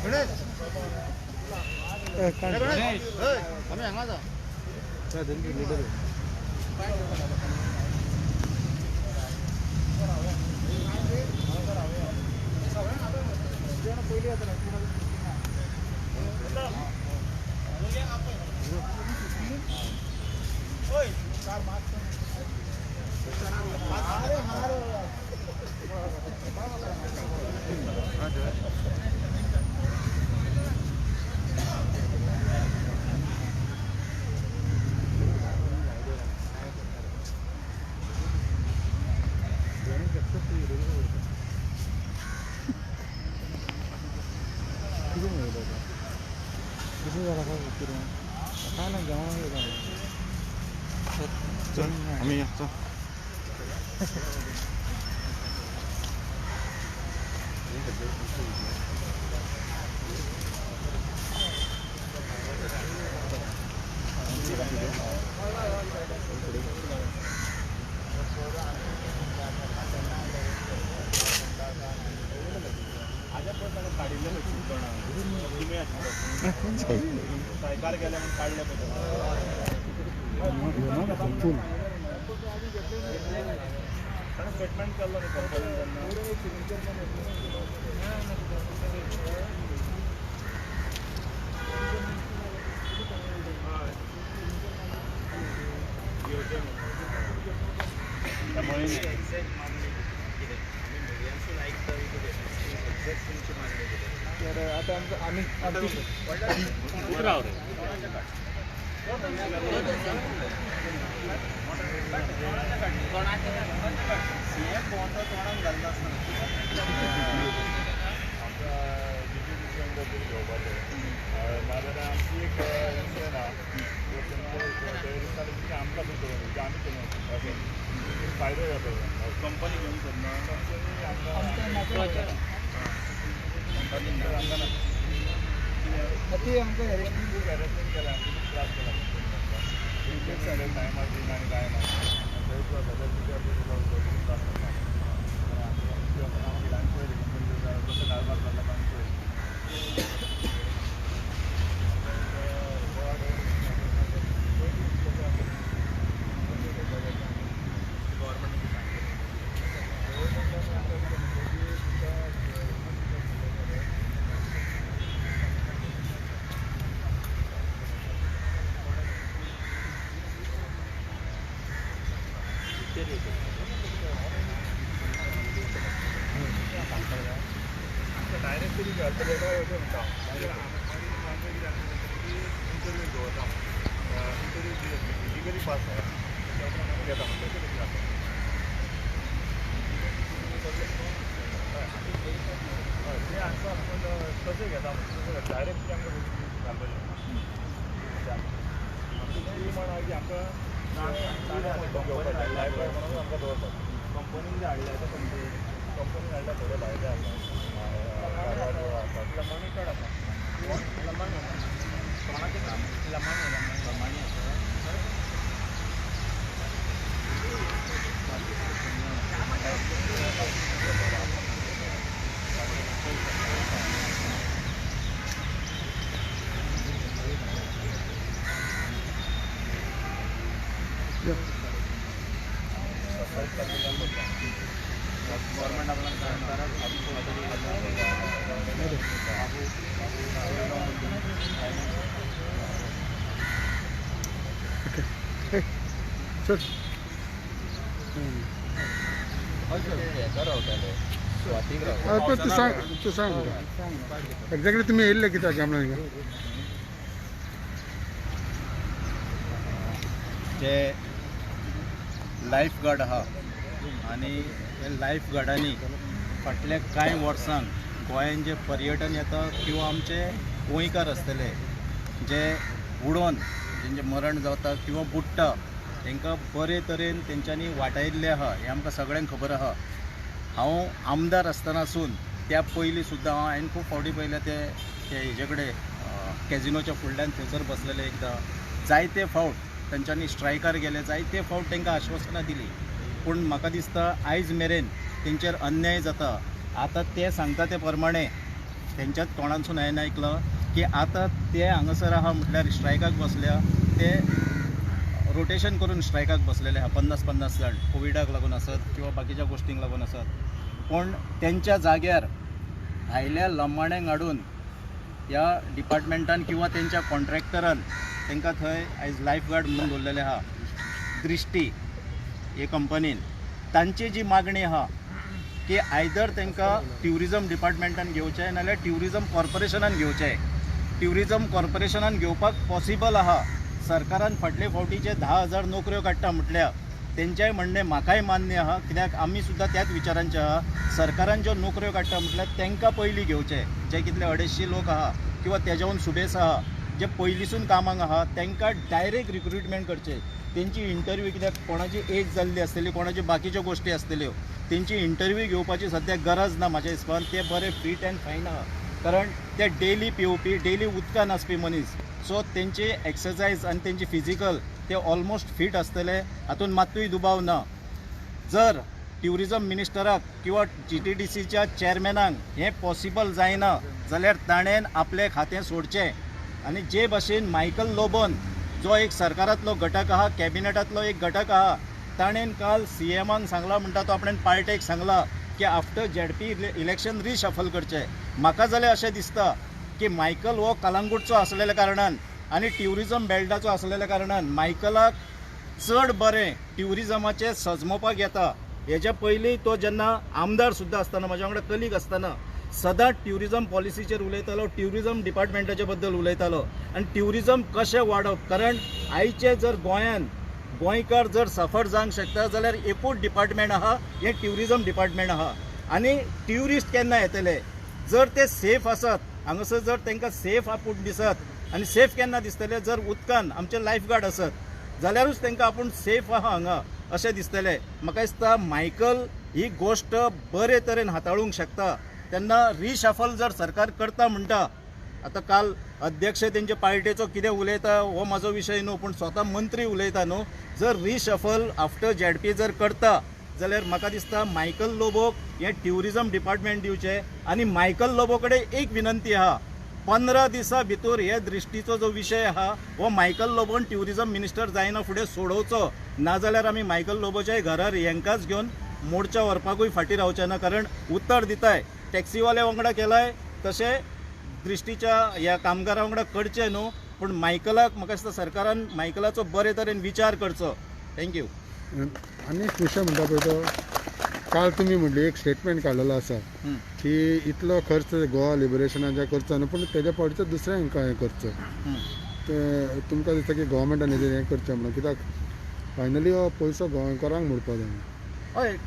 आम्ही सायकार गेल्या म्हणून काढल्या स्टेटमेंट केलं तर आता आम्ही फायदे जातो कंपनी घेऊन त्रास केला टायमाची आणि काय डायरेक्टली इंटरव्यू होता इंटरव्यू लिगली पास आहे तसे घेता डायरेक्टली आमकां घालपाचें म्हणा की आमकां लायब्ररी म्हणून आमकां दवरतात कंपनीन जे हाडले आसा कंपनीन हाडल्या थोडे फायदे आसा लमाणी चड आसा लमाणी कोणाचें काम लमाणी आसा गवर्नमेंट एक्झॅक्टली तुम्ही येयल्ले कित्याक आमला जे लायफ गार्ड आहा आनी हे लायफ गार्डांनी फाटल्या कांय वर्सांक गोंयांत जे पर्यटन येता किंवा आमचे गोंयकार आसतले जे बुडोवन जेंचें मरण जाता किंवा बुडटा तांकां बरे तरेन तेंच्यांनी वाटायल्लें आहा हें आमकां सगळ्यांक खबर आहा। हांव आमदार आसतनासून त्या पयलीं सुद्दां हांवें खूब फावटी पयल्या ते हेजे कडेन कॅझिनोच्या फुडल्यान थंयसर बसलेले एकदां जायते फावट तांच्यांनी स्ट्रायकार गेले जायते फावट तांकां आश्वासनां दिलीं पूण म्हाका दिसता आयज मेरेन तेंचेर अन्याय जाता। आतां ते सांगता ते प्रमाणे त्यांच्याच तोंडांसून हांवें आयकलं की आतां ते हांगासर आहा म्हटल्यार स्ट्रायकाक बसल्या, ते रोटेशन करून स्ट्रायकाक बसलेले आहा 50-50 जाण, कोविडाक लागून आसत किंवा बाकीच्या गोश्टींक लागून आसत. पण त्यांच्या जाग्यार भायल्या लमाण्यांक हाडून ह्या डिपार्टमेंटान किंवा त्यांच्या कॉन्ट्रॅक्टरान तांकां थंय आयज लायफ गार्ड म्हणून दवरलेले आहा. दृश्टी हे कंपनीन तांची जी मागणी आहा की आयदर तांकां ट्युरिजम डिपार्टमेंटान घेवचें नाजाल्यार ट्युरिजम कॉर्पोरेशनान घेवचें. ट्युरिजम कॉर्पोरेशनान घेवपाक पॉसिबल आहा. सरकारान फाटले फावटीचे 10,000 नोकऱ्यो काडटा म्हटल्या तेंचेंय म्हणणें म्हाकाय मान्य आहा, कित्याक आमी सुद्दां त्याच विचारांचे आहा. सरकारान ज्यो नोकऱ्यो काडटा म्हटल्यार तांकां पयलीं घेवचे. जे कितले 250 लोक आहा किंवा तेज्याहून सुबेस आहा जे पयलींसून कामाक आहा तांकां डायरेक्ट रिक्रुटमेंट करचे. तेंची इंटरव्यू, कित्याक कोणाची एज जाल्ली आसतली, कोणाची बाकीच्यो गोश्टी आसतल्यो, तेंची इंटरव्यू घेवपाची सद्याक गरज ना म्हाज्या हिसपान. ते बरे फीट एंड फायन आहा, कारण ते डेली पेंवपी, डेली उदकान आसपी मनीस. सो तेंची एक्सरसायज आनी तेंची फिजिकल ते ऑलमोस्ट फीट आसतले, हातून मात्तूय दुबाव ना. जर ट्युरिजम मिनिस्टराक किंवा GTDCच्या चॅरमॅनाक हें पॉसिबल जायना जाल्यार ताणें आपलें खातें सोडचें. आनी जे भाशेन मायकल लोबोन जो एक सरकारांतलो घटक आहा, कॅबिनेटांतलो एक घटक आहा, ताणें काल CMाक सांगला म्हणटा तो आपणें पार्टेक सांगला की आफ्टर ZP इलेक्शन रिशफल करचें. म्हाका जाल्यार अशें दिसता की मायकल हो कलंगूटचो आसलेल्या कारणान आनी ट्युरिजम बेल्टाचो आसलेल्या कारणान मायकलाक चड बरें ट्युरिजमाचें सजमोवपाक येता. हेच्या पयलीं तो जेन्ना आमदार सुद्दां आसतना, म्हाज्या वांगडा कलीग आसतना, सदांच ट्युरिजम पॉलिसीचेर उलयतालो, ट्युरिजम डिपार्टमेंटाचे बद्दल उलयतालो आनी ट्युरिजम कशें वाडप. कारण आयचे जर गोंयान गोंयकार जर सफर जावंक शकता जाल्यार एकूच डिपार्टमेंट आहा, हें ट्युरिजम डिपार्टमेंट आहा. आनी ट्युरिस्ट केन्ना येतले जर ते सेफ आसत, हांगासर जर तांकां सेफ आपूण दिसत. आनी सेफ केन्ना दिसतले जर उदकान आमचे लायफ गार्ड आसत जाल्यारूच तांकां आपूण सेफ आहा हांगा अशें दिसतलें. म्हाका दिसता मायकल ही गोश्ट बरे तरेन हाताळूंक शकता. तेन्ना रिशफल जर सरकार करता म्हणटा, आतां काल अध्यक्ष तेंचे पार्टीचो कितें उलयता हो म्हाजो विशय न्हू, पूण स्वता मंत्री उलयता न्हू. जर रिशफल आफ्टर ZP जर करता जाल्यार म्हाका दिसता मायकल लोबोक हें ट्युरिजम डिपार्टमेंट दिवचें. आनी मायकल लोबो कडेन एक विनंती आहा, 15 दिसां भितर हे दृश्टीचो जो विशय आहा हो मायकल लोबोन ट्युरिजम मिनिस्टर जायना फुडें सोडोवचो. नाजाल्यार आमी मायकल लोबोच्याय घरार हेंकाच घेवन मोर्चा व्हरपाकूय फाटीं रावचे ना. कारण उत्तर दिताय टॅक्सीवाले वांगडा केलाय तशें दृश्टीच्या ह्या कामगारां वांगडा करचें न्हू, पूण मायकलाक म्हाका दिसता सरकारान मायकलाचो बरे तरेन विचार करचो. थँक्यू. आनी एक विशय म्हणटा पळय तो काल तुमी म्हणली एक स्टेटमेंट काडलेलो आसा की इतलो खर्च गोवा लिबरेशनाच्या करचो न्हू, पूण तेज्या फावटीचो दुसऱ्यांक हें करचो. ते तुमकां दिसता की गोवमेंटान हें करचें म्हणून, कित्याक फायनली हो पयसो गोंयकारांक मोडपा जाय. हय,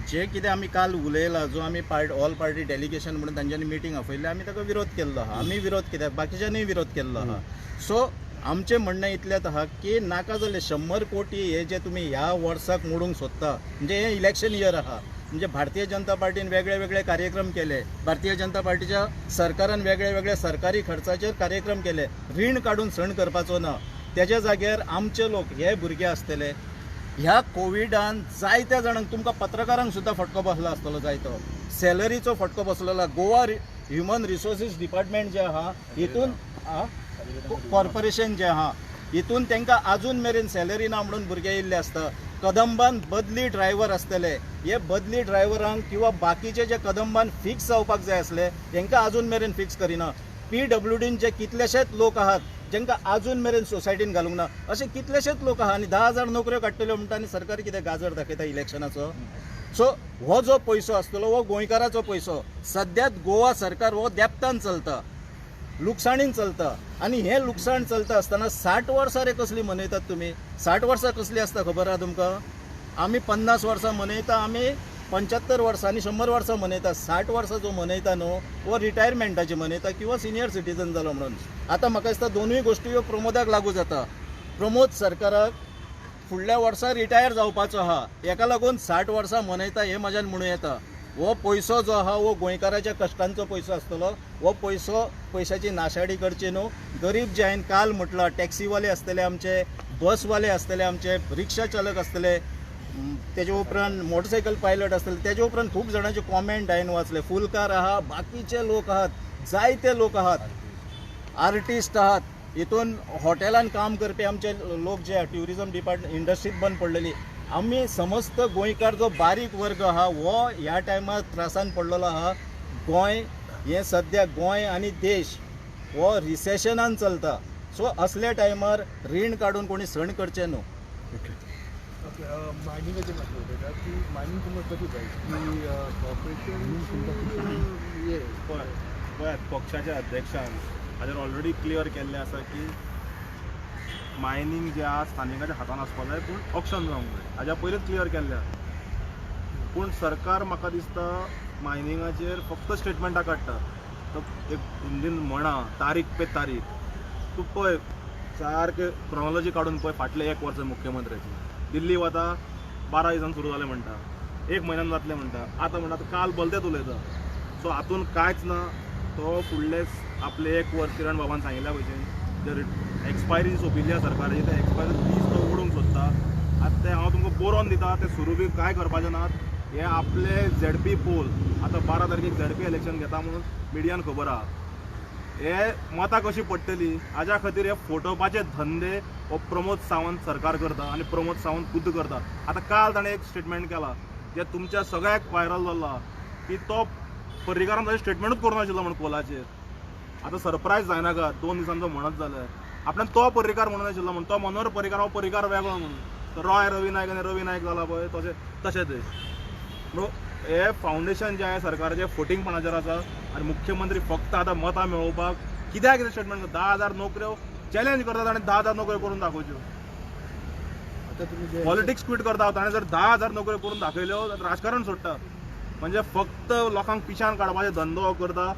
जे कितें आमी काल उलयलां, जो आमी ऑल पार्टी डेलिगेशन म्हणून तांच्यांनी मिटींग आपयल्ली, आमी ताका विरोध केल्लो आहा. आमी विरोध कित्याक बाकीच्यांनीय विरोध केल्लो आहा. सो आमचें म्हणणें इतलेंच आहा की नाका जाल्यार 100 कोटी हे जे तुमी ह्या वर्साक मोडूंक सोदता, म्हणजे हें इलेक्शन इयर आहा. म्हणजे भारतीय जनता पार्टीन वेगळे वेगळे कार्यक्रम केले, भारतीय जनता पार्टीच्या सरकारान वेगळे वेगळे सरकारी खर्चाचेर कार्यक्रम केले. रीण काडून सण करपाचो ना. तेज्या जाग्यार आमचे लोक हे भुरगे आसतले. ह्या कोविडान जायत्या जाणांक, तुमकां पत्रकारांक सुद्दां फटको बसलो आसतलो जायतो, सॅलरीचो फटको बसलेलो. गोवा ह्युमन रिसोर्सीस डिपार्टमेंट जे आहा हितून कॉर्पोरेशन जे आहा हितून तांकां आजून मेरेन सॅलरी ना म्हणून भुरगे येयल्ले आसता. कदंबान बदली ड्रायव्हर आसतले, हे बदली ड्रायव्हरांक किंवा बाकीचे जे कदंबान फिक्स जावपाक जाय आसले तांकां आजून मेरेन फिक्स करिना. PWDन जे कितलेशेच लोक आहात जांकां आजून मेरेन सोसायटीन घालूंक ना, अशे कितलेशेच लोक आहा. आनी 10,000 नोकऱ्यो काडटल्यो म्हणटा आनी सरकार कितें गाजर दाखयता इलेक्शनाचो. सो हो जो पयसो आसतलो हो गोंयकाराचो पयसो. सद्याक गोवा सरकार हो देंपतान चलता, लुकसाणीन चलता. आनी हें लुकसाण चलता आसतना 60 वर्सां रे कसली मनयतात तुमी. 60 वर्सां कसली आसता खबर आहा तुमकां. आमी 50 वर्सां मनयता, आमी 75 वर्सांनी 100 वर्सां मनयता. 60 वर्सां जो मनयता न्हू वो रिटायरमेंटाची मनयता किंवा सिनियर सिटीजन जालो म्हणून. आतां म्हाका दिसता दोनूय गोश्टी ह्यो प्रमोदाक लागू जाता. प्रमोद सरकाराक फुडल्या वर्सा रिटायर जावपाचो आहा, हेका लागून 60 वर्सां मनयता हें म्हाज्यान म्हणूं येता. हो पयसो जो आहा हो गोंयकाराच्या कश्टांचो पयसो आसतलो. हो पयशाची नाशाडी करची न्हू. गरीब जे हांवें काल म्हटलां, टॅक्सीवाले आसतले आमचे, बसवाले आसतले आमचे, रिक्षा चालक आसतले, तेजे उपरांत मोटरसायकल पायलट आसतले, तेजे उपरांत खूब जाणांचे कॉमेंट हांवें वाचले. फुलकार आहा, बाकीचे लोक आहात जायते लोक आहात, आर्टिस्ट आहात, हितून हॉटेलान काम करपी आमचे लोक जे ट्युरिझम डिपार्टमेंट इंडस्ट्रीत बंद पडलेली, आमी समस्त गोंयकार जो बारीक वर्ग आहा हो ह्या टायमार त्रासान पडलेलो आहा. गोंय हे सध्या गोंय आनी देश हो रिसेशनान चलता. सो असल्या टायमार रीण काडून कोणी सण करचे न्हू. मायनिंगाचे मात्र उलयता की मायनिंग तुमकां कशी जाय की कॉर्पोरेशन गोंयांत पक्षाच्या अध्यक्षान हाजेर ऑलरेडी क्लियर केल्लें आसा की मायनींग जे आसा स्थानिकाच्या हातान आसपा जाय पूण ऑप्शन जावंक जाय. हाज्या पयलींच क्लियर केल्लें आसा. पूण सरकार म्हाका दिसता मायनिंगाचेर फक्त स्टेटमेंटां काडटा. तो एक हिंदीन म्हणा तारीख पे तारीख. तूं पळय सारकें क्रोनॉलॉजी काडून पळय फाटले 1 वर्स मुख्यमंत्र्याची. दिल्ली वता 12 दिसान सुरू जालें म्हणटा, 1 म्हयन्यान जातलें म्हणटा, आतां म्हणटा काल भलतेंच उलयता. सो हातून कांयच ना. तो फुडले आपले 1 वर्स किरण बाबान सांगिल्ल्या भशेन जर एक्सपायरी सोंपिल्ली आसा सरकाराची ते एक्सपायरी दीस तो ओडूंक सोदता. आतां तें हांव तुमकां बरोवन दिता, ते सुरू बी कांय करपाचें नात. हे आपले ZP पोल आतां 12 तारखेक ZP इलेक्शन घेता म्हणून मिडियान खबर आहा. हे मतां कशी पडटली हाज्या खातीर हे फोटोवपाचे धंदे हो प्रमोद सावंत सरकार करता आनी प्रमोद सावंत खुद्द करता. आतां काल ताणें एक स्टेटमेंट केला जे तुमच्या सगळ्याक व्हायरल जाल्लो की तो पर्रीकारान ताजें स्टेटमेंटूच करूनाशिल्लो म्हणून पोलाचेर. आतां सरप्रायज जायनाका 2 दिसांचो म्हणत जाल्यार आपल्यान तो पर्रीकार म्हणून नाशिल्लो म्हणून तो मनोहर पर्रीकार हो पर्रीकार वेगळो म्हणून. तो रॉय रवी नायक आनी रवी नायक जाला पळय तशें ते. हे फावंडेशन जे आहे सरकाराचे फोटिंगपणाचेर आसा आनी मुख्यमंत्री फक्त आतां मतां मेळोवपाक कित्याक कितें स्टेटमेंट करता. 10,000 नोकऱ्यो चॅलेंज करतात आनी 10,000 नोकऱ्यो करून दाखोवच्यो. आता तुम्ही जे पॉलिटिक्स क्विट करता ताणें जर 10,000 नोकऱ्यो करून दाखयल्यो जाल्यार राजकारण सोडटा. म्हणजे फक्त लोकांक पिशान काडपाचो धंदो हो करता.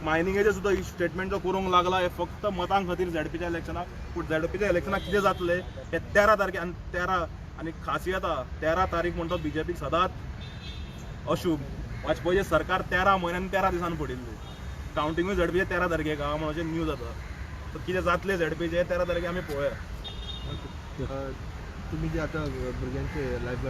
मायनिंगेचे सुद्दां स्टेटमेंट जो करूंक लागला हे फक्त मतां खातीर झेडपीच्या इलेक्शनाक. पूण झेडपीच्या इलेक्शनाक कितें जातलें हे 13 तारखेक आनी 13 आनी खासियत आहा 13 तारीख म्हणटा BJPक सदांच अशूभ. वाजपेयीचें सरकार 13 म्हयन्यांनी 13 दिसान पडिल्लें. कावंटिंगूय झेडपीचे 13 तारखेक आहा म्हणून अशें न्यूज जाता. तर कितें जातलें झेडपीचें 13 तारखेक आमी पळोवया. तुम्ही जे आता भुरग्यांचे लायफ गार्ड